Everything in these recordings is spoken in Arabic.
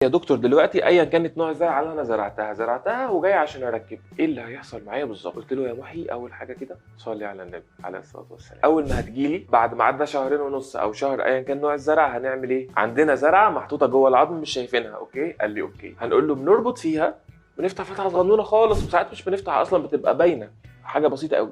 يا دكتور دلوقتي ايا كانت نوع الزرعه اللي انا زرعتها وجاي عشان اركب، ايه اللي هيحصل معايا بالظبط؟ قلت له يا محي اول حاجه كده صلي على النبي عليه الصلاه والسلام، اول ما هتجيلي بعد ما عدى شهرين ونص او شهر ايا كان نوع الزرعه هنعمل ايه؟ عندنا زرعه محطوطه جوه العظم مش شايفينها، اوكي؟ قال لي اوكي. هنقول له بنربط فيها، بنفتح فتحه صغنونه خالص وساعات مش بنفتح اصلا بتبقى باينه، حاجه بسيطه قوي.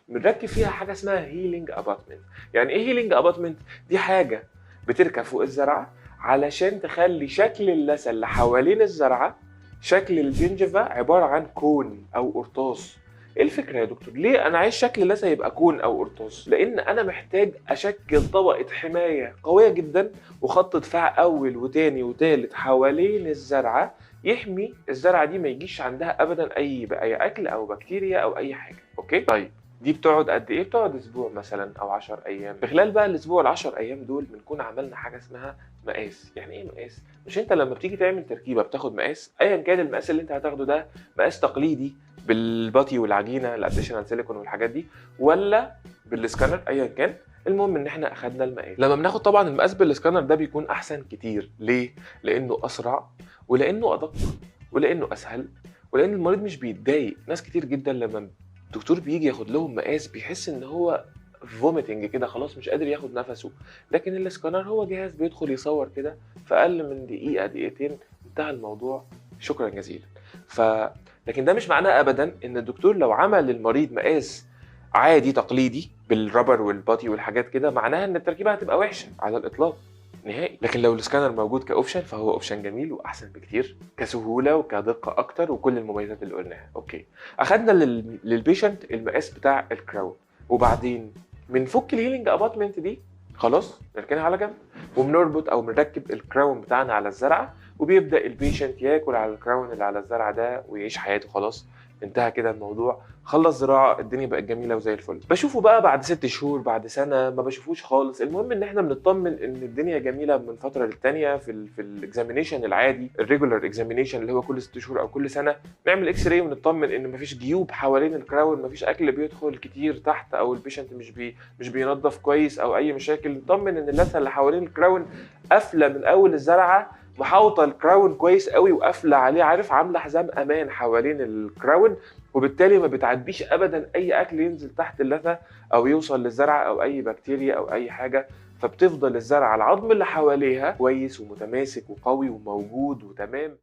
بنركب فيها حاجه اسمها هيلينج اباتمنت. يعني ايه هيلينج اباتمنت؟ دي حاجه بتركب فوق الزرعه علشان تخلي شكل اللثه اللي حوالين الزرعه، شكل الجنجفة عبارة عن كون أو قرطاس. ايه الفكرة يا دكتور؟ ليه أنا عايز شكل اللثة يبقى كون أو قرطاس؟ لأن أنا محتاج أشكل طبقة حماية قوية جدا وخط دفاع أول وتاني وتالت حوالين الزرعة، يحمي الزرعة دي ما يجيش عندها أبدا أي بقايا أكل أو بكتيريا أو أي حاجة، أوكي؟ طيب دي بتقعد قد ايه؟ بتقعد اسبوع مثلا او 10 ايام. في خلال بقى الاسبوع ال10 ايام دول بنكون عملنا حاجه اسمها مقاس. يعني ايه مقاس؟ مش انت لما بتيجي تعمل تركيبه بتاخد مقاس ايا كان المقاس اللي انت هتاخده ده مقاس تقليدي بالباتي والعجينه الاديشنال سيليكون والحاجات دي، ولا بالسكانر ايا كان؟ المهم ان احنا اخدنا المقاس. لما بناخد طبعا المقاس بالسكانر ده بيكون احسن كتير. ليه؟ لانه اسرع ولانه ادق ولانه اسهل ولان المريض مش بيتضايق. ناس كتير جدا لما الدكتور بيجي ياخد لهم مقاس بيحس ان هو فوميتنج كده، خلاص مش قادر ياخد نفسه. لكن الاسكانر هو جهاز بيدخل يصور كده في اقل من دقيقه دقيقتين انتهى الموضوع، شكرا جزيلا. ف لكن ده مش معناه ابدا ان الدكتور لو عمل للمريض مقاس عادي تقليدي بالربر والباتي والحاجات كده معناها ان التركيبه هتبقى وحشه على الاطلاق نهائي. لكن لو السكانر موجود كاوبشن فهو اوبشن جميل واحسن بكتير كسهوله وكدقه اكتر وكل المميزات اللي قلناها. اوكي، اخدنا للبيشنت المقاس بتاع الكراون، وبعدين بنفك الهيلينج اباتمنت دي خلاص نركنها على جنب وبنربط او بنركب الكراون بتاعنا على الزرعه، وبيبدا البيشنت ياكل على الكراون اللي على الزرعه ده ويعيش حياته. خلاص انتهى كده الموضوع، خلص زراعه، الدنيا بقت جميله وزي الفل. بشوفه بقى بعد 6 شهور بعد سنه ما بشوفوش خالص. المهم ان احنا بنطمن ان الدنيا جميله من فتره للتانيه. في الاكزامينيشن العادي الريجولار اكزامينيشن اللي هو كل 6 شهور او كل سنه نعمل اكس راي ونطمن ان مفيش جيوب حوالين الكراون، مفيش اكل بيدخل كتير تحت او البيشنت مش بينظف كويس او اي مشاكل. نطمن ان اللثه اللي حوالين الكراون قافله من اول الزرعه، محاوطه الكراون كويس قوي وقافله عليه، عارف، عامله حزام امان حوالين الكراون، وبالتالي ما بتعديش ابدا اي اكل ينزل تحت اللثه او يوصل للزرعه او اي بكتيريا او اي حاجه. فبتفضل الزرعه العظم اللي حواليها كويس ومتماسك وقوي وموجود وتمام.